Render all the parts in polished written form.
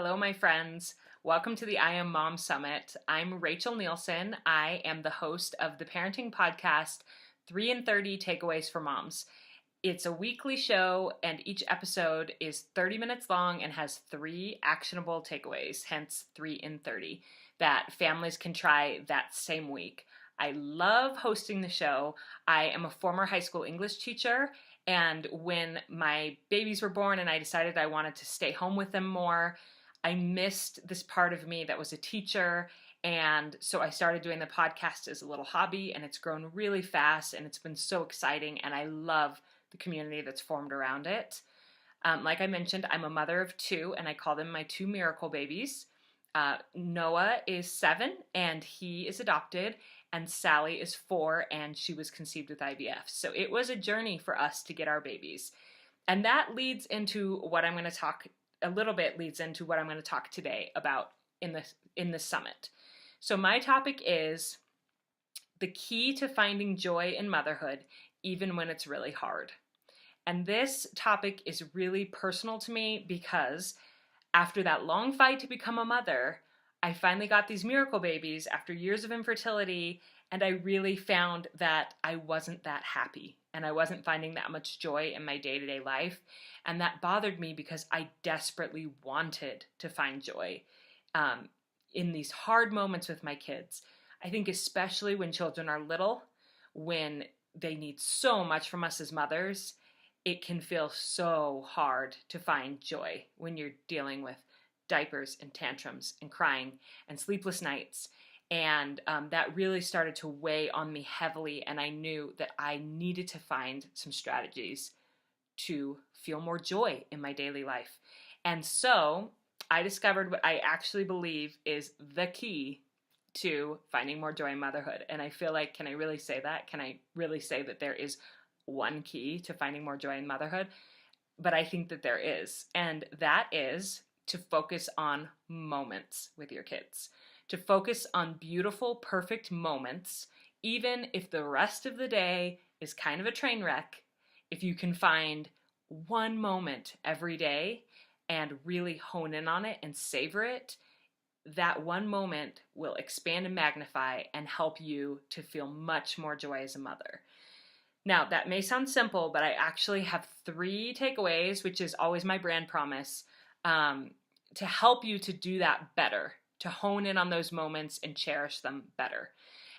Hello, my friends. Welcome to the I Am Mom Summit. I'm Rachel Nielson. I am the host of the parenting podcast, 3 in 30 Takeaways for Moms. It's a weekly show, and each episode is 30 minutes long and has 3 actionable takeaways, hence 3 in 30, that families can try that same week. I love hosting the show. I am a former high school English teacher, and when my babies were born and I decided I wanted to stay home with them more, I missed this part of me that was a teacher, and so I started doing the podcast as a little hobby, and it's grown really fast, and it's been so exciting, and I love the community that's formed around it. Like I mentioned, I'm a mother of 2, and I call them my 2 miracle babies. Noah is 7, and he is adopted, and Sally is 4, and she was conceived with IVF. So it was a journey for us to get our babies. And that leads into what I'm going to talk today about in this summit. So my topic is the key to finding joy in motherhood, even when it's really hard. And this topic is really personal to me because after that long fight to become a mother, I finally got these miracle babies after years of infertility, and I really found that I wasn't that happy and I wasn't finding that much joy in my day-to-day life. And that bothered me because I desperately wanted to find joy in these hard moments with my kids. I think especially when children are little, when they need so much from us as mothers, it can feel so hard to find joy when you're dealing with diapers and tantrums and crying and sleepless nights. And that really started to weigh on me heavily, and I knew that I needed to find some strategies to feel more joy in my daily life. And so I discovered what I actually believe is the key to finding more joy in motherhood. And I feel like, can I really say that? Can I really say that there is one key to finding more joy in motherhood? But I think that there is. And that is to focus on moments with your kids. To focus on beautiful, perfect moments, even if the rest of the day is kind of a train wreck. If you can find one moment every day and really hone in on it and savor it, that one moment will expand and magnify and help you to feel much more joy as a mother. Now, that may sound simple, but I actually have 3 takeaways, which is always my brand promise, to help you to do that better, to hone in on those moments and cherish them better.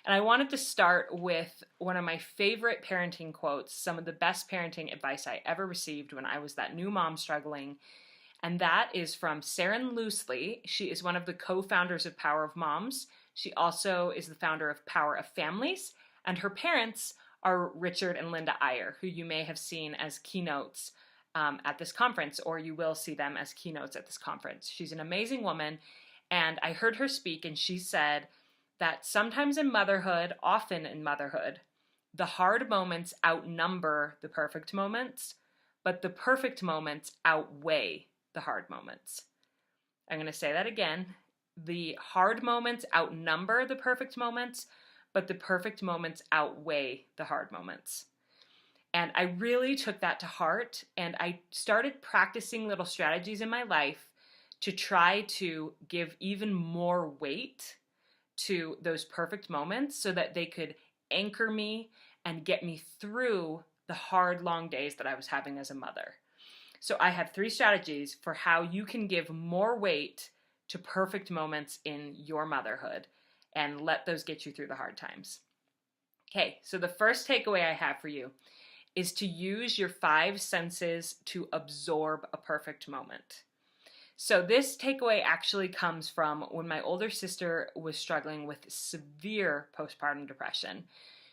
And I wanted to start with one of my favorite parenting quotes, some of the best parenting advice I ever received when I was that new mom struggling. And that is from Saren Loosely. She is one of the co-founders of Power of Moms. She also is the founder of Power of Families. And her parents are Richard and Linda Iyer, who you may have seen as keynotes at this conference, or you will see them as keynotes at this conference. She's an amazing woman. And I heard her speak, and she said that sometimes in motherhood, often in motherhood, the hard moments outnumber the perfect moments, but the perfect moments outweigh the hard moments. I'm going to say that again. The hard moments outnumber the perfect moments, but the perfect moments outweigh the hard moments. And I really took that to heart, and I started practicing little strategies in my life to try to give even more weight to those perfect moments so that they could anchor me and get me through the hard, long days that I was having as a mother. So I have 3 strategies for how you can give more weight to perfect moments in your motherhood and let those get you through the hard times. Okay, so the first takeaway I have for you is to use your 5 senses to absorb a perfect moment. So this takeaway actually comes from when my older sister was struggling with severe postpartum depression.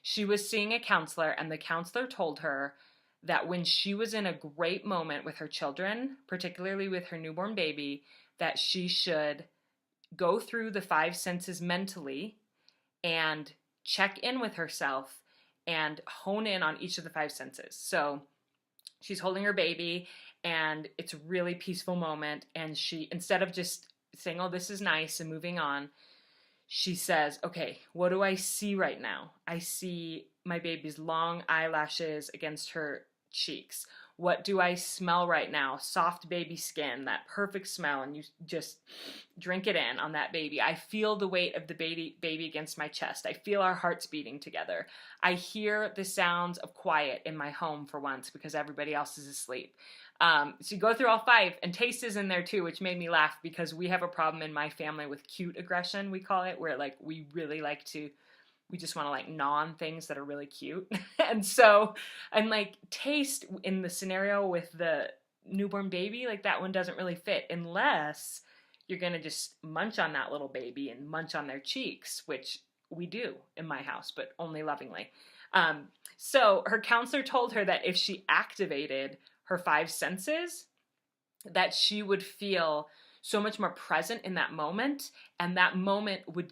She was seeing a counselor, and the counselor told her that when she was in a great moment with her children, particularly with her newborn baby, that she should go through the 5 senses mentally and check in with herself and hone in on each of the 5 senses. So she's holding her baby, and it's a really peaceful moment, and she, instead of just saying, oh, this is nice, and moving on, she says, okay, what do I see right now? I see my baby's long eyelashes against her cheeks. What do I smell right now? Soft baby skin, that perfect smell, and you just drink it in on that baby. I feel the weight of the baby against my chest. I feel our hearts beating together. I hear the sounds of quiet in my home for once because everybody else is asleep. So you go through all 5, and taste is in there too, which made me laugh because we have a problem in my family with cute aggression, we call it, where like we really like to, we just want to like gnaw on things that are really cute. and like taste in the scenario with the newborn baby, like that one doesn't really fit unless you're going to just munch on that little baby and munch on their cheeks, which we do in my house, but only lovingly. So her counselor told her that if she activated her 5 senses, that she would feel so much more present in that moment, and that moment would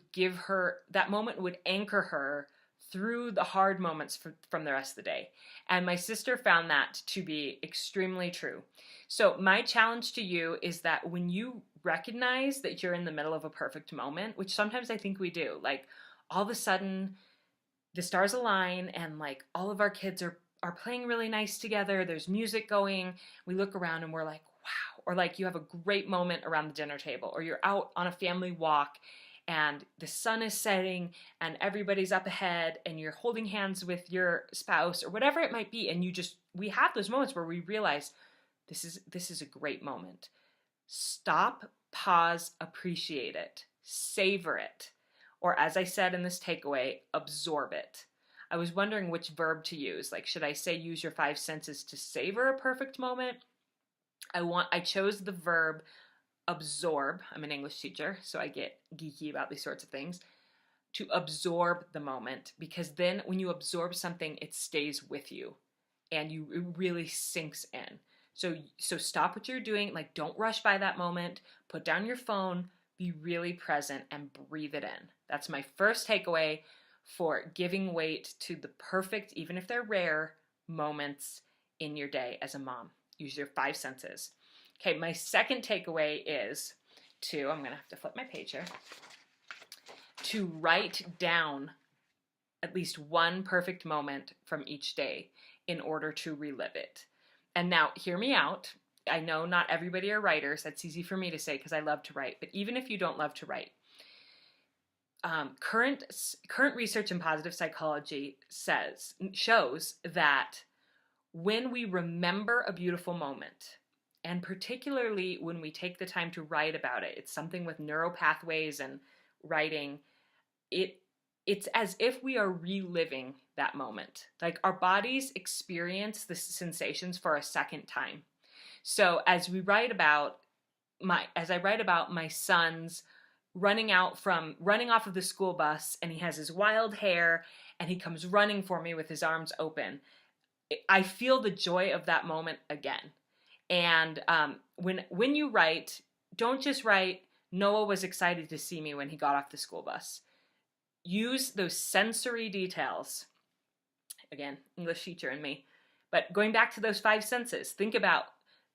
anchor her through the hard moments from the rest of the day. And my sister found that to be extremely true. So my challenge to you is that when you recognize that you're in the middle of a perfect moment, which sometimes I think we do, like all of a sudden the stars align and like all of our kids are playing really nice together, there's music going, we look around and we're like, wow. Or like you have a great moment around the dinner table, or you're out on a family walk and the sun is setting and everybody's up ahead and you're holding hands with your spouse or whatever it might be, and we have those moments where we realize this is a great moment. Stop, pause, appreciate it, savor it, or as I said in this takeaway, absorb it. I was wondering which verb to use. Like, should I say use your 5 senses to savor a perfect moment? I chose the verb absorb. I'm an English teacher, so I get geeky about these sorts of things. To absorb the moment, because then when you absorb something, it stays with you and it really sinks in. So stop what you're doing. Like, don't rush by that moment. Put down your phone, be really present, and breathe it in. That's my first takeaway for giving weight to the perfect, even if they're rare, moments in your day as a mom. Use your 5 senses. Okay, my second takeaway is I'm going to have to flip my page here, to write down at least one perfect moment from each day in order to relive it. And now, hear me out. I know not everybody are writers. That's easy for me to say because I love to write. But even if you don't love to write, current research in positive psychology shows that when we remember a beautiful moment, and particularly when we take the time to write about it, it's something with neural pathways and writing, it's as if we are reliving that moment. Like our bodies experience the sensations for a second time. So as I write about my son's running off of the school bus, and he has his wild hair and he comes running for me with his arms open, I feel the joy of that moment again. And when you write, don't just write, Noah was excited to see me when he got off the school bus. Use those sensory details. Again, English teacher in me. But going back to those 5 senses, think about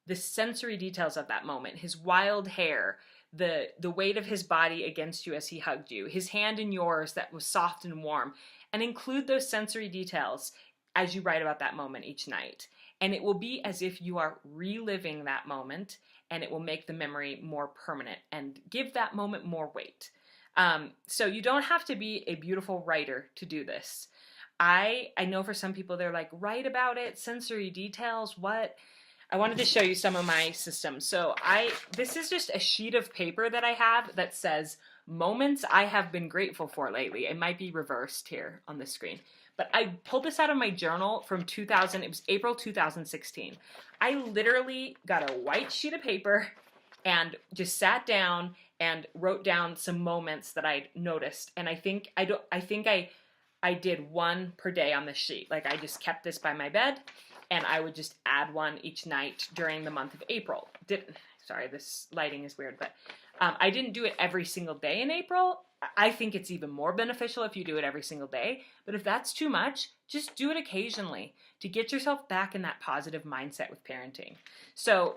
the sensory details of that moment. His wild hair, the weight of his body against you as he hugged you, his hand in yours that was soft and warm, and include those sensory details as you write about that moment each night. And it will be as if you are reliving that moment, and it will make the memory more permanent and give that moment more weight. So you don't have to be a beautiful writer to do this. I know for some people, they're like, write about it, sensory details, what? I wanted to show you some of my systems. So this is just a sheet of paper that I have that says moments I have been grateful for lately. It might be reversed here on the screen. But I pulled this out of my journal from it was April 2016. I literally got a white sheet of paper and just sat down and wrote down some moments that I'd noticed. And I think I did one per day on this sheet. Like I just kept this by my bed and I would just add one each night during the month of April. Sorry, this lighting is weird, but I didn't do it every single day in April. I think it's even more beneficial if you do it every single day. But if that's too much, just do it occasionally to get yourself back in that positive mindset with parenting. So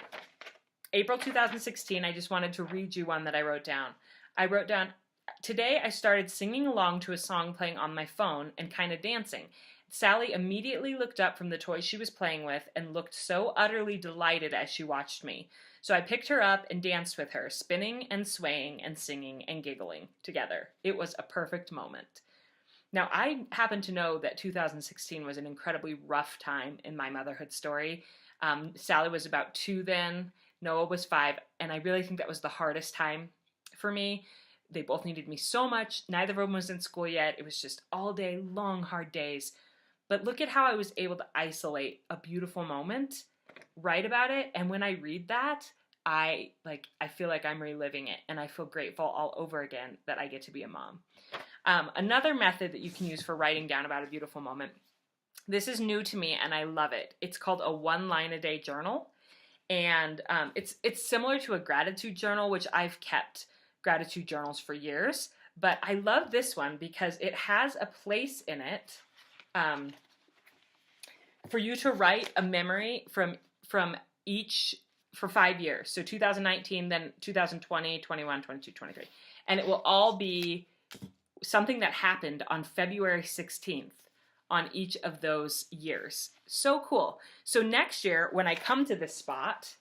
April 2016, I just wanted to read you one that I wrote down. I wrote down, today I started singing along to a song playing on my phone and kind of dancing. Sally immediately looked up from the toy she was playing with and looked so utterly delighted as she watched me. So I picked her up and danced with her, spinning and swaying and singing and giggling together. It was a perfect moment. Now, I happen to know that 2016 was an incredibly rough time in my motherhood story. Sally was about 2 then, Noah was 5, and I really think that was the hardest time for me. They both needed me so much. Neither of them was in school yet. It was just all day, long, hard days. But look at how I was able to isolate a beautiful moment, write about it, and when I read that, I feel like I'm reliving it, and I feel grateful all over again that I get to be a mom. Another method that you can use for writing down about a beautiful moment, this is new to me and I love it. It's called a 1-line-a-day journal, and it's similar to a gratitude journal, which I've kept gratitude journals for years, but I love this one because it has a place in it for you to write a memory from each for 5 years. So 2019, then 2020, 21, 22, 23. And it will all be something that happened on February 16th on each of those years. So cool. So next year, when I come to this spot,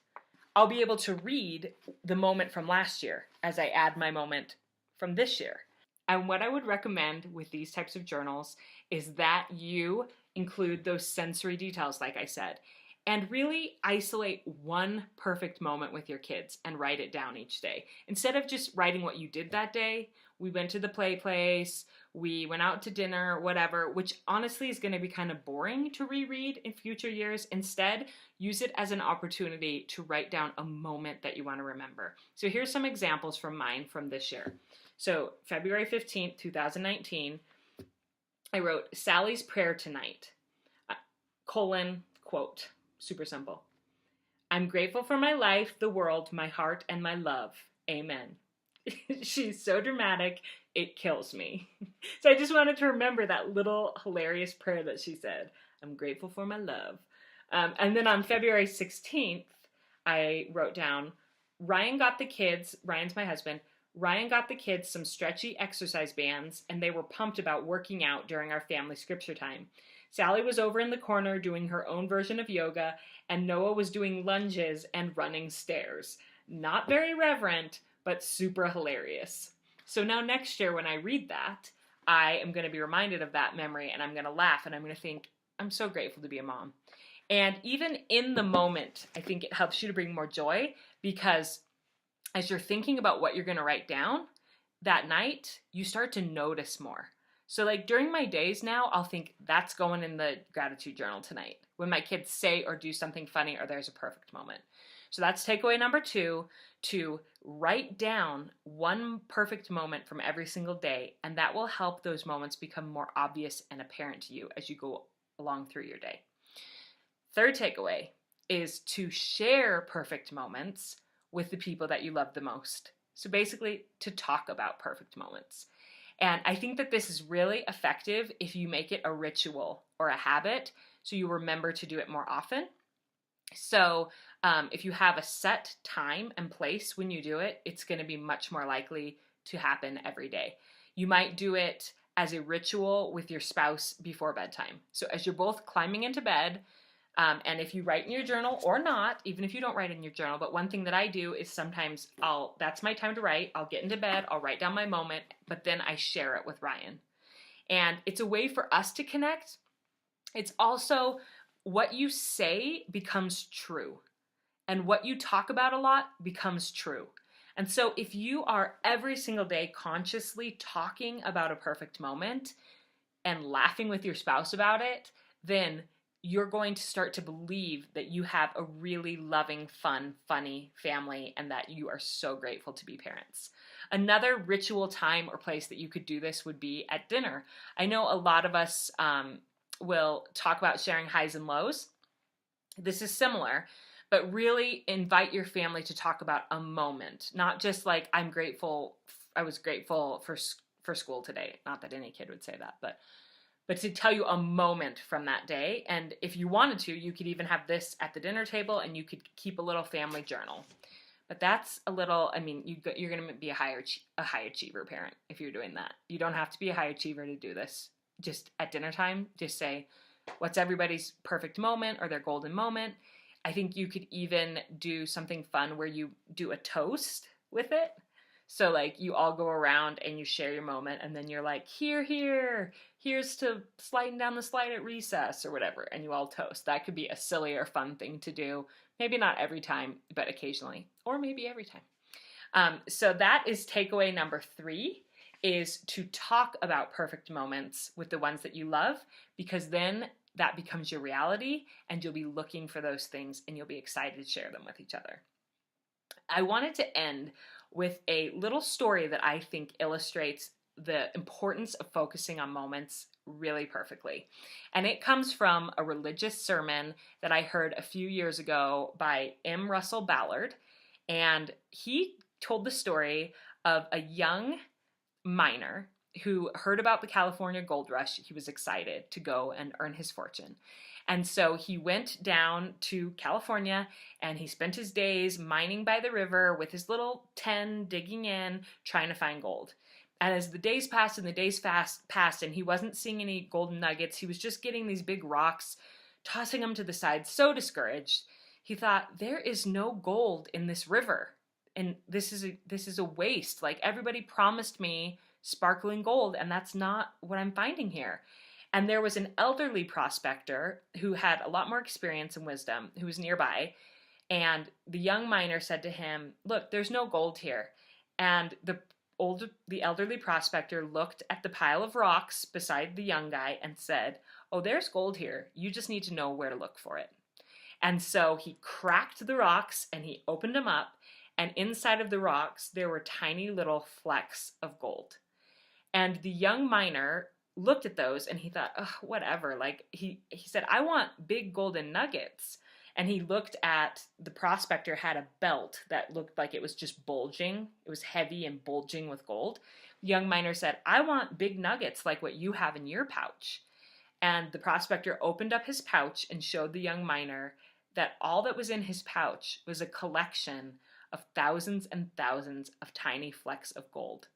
I'll be able to read the moment from last year as I add my moment from this year. And what I would recommend with these types of journals is that you include those sensory details, like I said, and really isolate one perfect moment with your kids and write it down each day. Instead of just writing what you did that day, we went to the play place, we went out to dinner, whatever, which honestly is going to be kind of boring to reread in future years. Instead, use it as an opportunity to write down a moment that you want to remember. So here's some examples from mine from this year. So February 15th, 2019, I wrote, Sally's prayer tonight, quote, super simple. I'm grateful for my life, the world, my heart, and my love. Amen. She's so dramatic, it kills me. So I just wanted to remember that little hilarious prayer that she said. I'm grateful for my love. And then on February 16th, I wrote down, Ryan's my husband, Ryan got the kids some stretchy exercise bands, and they were pumped about working out during our family scripture time. Sally was over in the corner doing her own version of yoga, and Noah was doing lunges and running stairs. Not very reverent, but super hilarious. So now next year when I read that, I am going to be reminded of that memory, and I'm going to laugh, and I'm going to think, I'm so grateful to be a mom. And even in the moment, I think it helps you to bring more joy, because as you're thinking about what you're going to write down that night, you start to notice more. So like during my days now, I'll think that's going in the gratitude journal tonight. When my kids say or do something funny or there's a perfect moment. So that's takeaway number 2, to write down one perfect moment from every single day, and that will help those moments become more obvious and apparent to you as you go along through your day. Third takeaway is to share perfect moments with the people that you love the most. So basically, to talk about perfect moments. And I think that this is really effective if you make it a ritual or a habit, so you remember to do it more often. So if you have a set time and place when you do it, it's going to be much more likely to happen every day. You might do it as a ritual with your spouse before bedtime. So as you're both climbing into bed, and if you write in your journal or not, even if you don't write in your journal, but one thing that I do is sometimes that's my time to write. I'll get into bed, I'll write down my moment, but then I share it with Ryan. And it's a way for us to connect. It's also what you say becomes true, and what you talk about a lot becomes true. And so if you are every single day consciously talking about a perfect moment and laughing with your spouse about it, then you're going to start to believe that you have a really loving, fun, funny family, and that you are so grateful to be parents. Another ritual time or place that you could do this would be at dinner. I know a lot of us will talk about sharing highs and lows. This is similar, but really invite your family to talk about a moment, not just like I was grateful for school today. Not that any kid would say that, but to tell you a moment from that day. And if you wanted to, you could even have this at the dinner table, and you could keep a little family journal. But that's a little, you're going to be a high achiever parent if you're doing that. You don't have to be a high achiever to do this. just at dinner time, just say, what's everybody's perfect moment or their golden moment? I think you could even do something fun where you do a toast with it. So like you all go around and you share your moment, and then you're like, here's to sliding down the slide at recess or whatever, and you all toast. That could be a silly or fun thing to do. Maybe not every time, but occasionally, or maybe every time. So that is takeaway number 3, is to talk about perfect moments with the ones that you love, because then that becomes your reality and you'll be looking for those things and you'll be excited to share them with each other. I wanted to end with a little story that I think illustrates the importance of focusing on moments really perfectly. And it comes from a religious sermon that I heard a few years ago by M. Russell Ballard. And he told the story of a young miner who heard about the California gold rush. He was excited to go and earn his fortune. And so he went down to California and he spent his days mining by the river with his little 10, digging in, trying to find gold. And as the days passed and the days passed and he wasn't seeing any golden nuggets, he was just getting these big rocks, tossing them to the side, so discouraged. He thought, there is no gold in this river. And this is a waste. Like, everybody promised me sparkling gold, and that's not what I'm finding here. And there was an elderly prospector who had a lot more experience and wisdom, who was nearby. And the young miner said to him, look, there's no gold here. And the elderly prospector looked at the pile of rocks beside the young guy and said, oh, there's gold here. You just need to know where to look for it. And so he cracked the rocks and he opened them up. And inside of the rocks, there were tiny little flecks of gold. And the young miner looked at those and he thought, oh, whatever. Like he said, I want big golden nuggets. And he looked at the prospector had a belt that looked like it was just bulging. It was heavy and bulging with gold. The young miner said, I want big nuggets like what you have in your pouch. And the prospector opened up his pouch and showed the young miner that all that was in his pouch was a collection of thousands and thousands of tiny flecks of gold.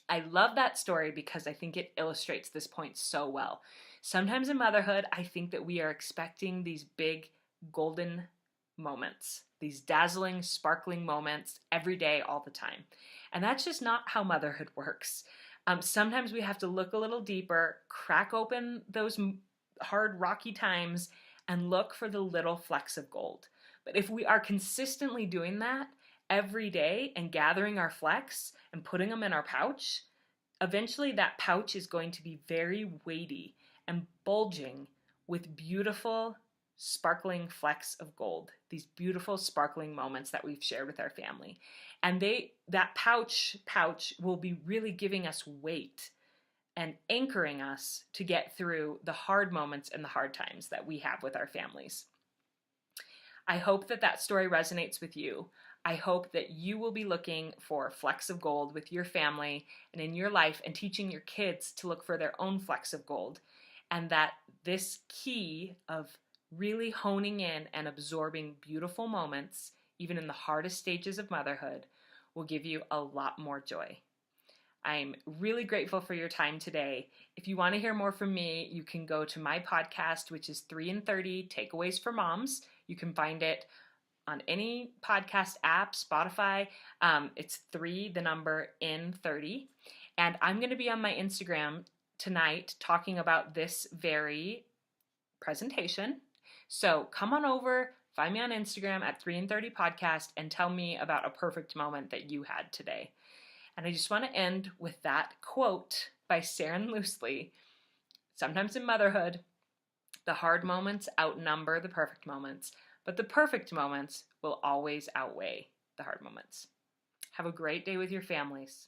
I love that story because I think it illustrates this point so well. Sometimes in motherhood, I think that we are expecting these big golden moments, these dazzling, sparkling moments every day, all the time. And that's just not how motherhood works. Sometimes we have to look a little deeper, crack open those hard, rocky times, and look for the little flecks of gold. But if we are consistently doing that every day and gathering our flecks and putting them in our pouch, eventually that pouch is going to be very weighty and bulging with beautiful, sparkling flecks of gold, these beautiful, sparkling moments that we've shared with our family. And that pouch will be really giving us weight and anchoring us to get through the hard moments and the hard times that we have with our families. I hope that story resonates with you. I hope that you will be looking for flecks of gold with your family and in your life, and teaching your kids to look for their own flecks of gold. And that this key of really honing in and absorbing beautiful moments, even in the hardest stages of motherhood, will give you a lot more joy. I'm really grateful for your time today. If you want to hear more from me, you can go to my podcast, which is 3 in 30 Takeaways for Moms. You can find it on any podcast app, Spotify. It's 3, the number in 30. And I'm going to be on my Instagram tonight talking about this very presentation. So come on over, find me on Instagram at 3 in 30 podcast, and tell me about a perfect moment that you had today. And I just want to end with that quote by Saren Loosely. Sometimes in motherhood, the hard moments outnumber the perfect moments, but the perfect moments will always outweigh the hard moments. Have a great day with your families.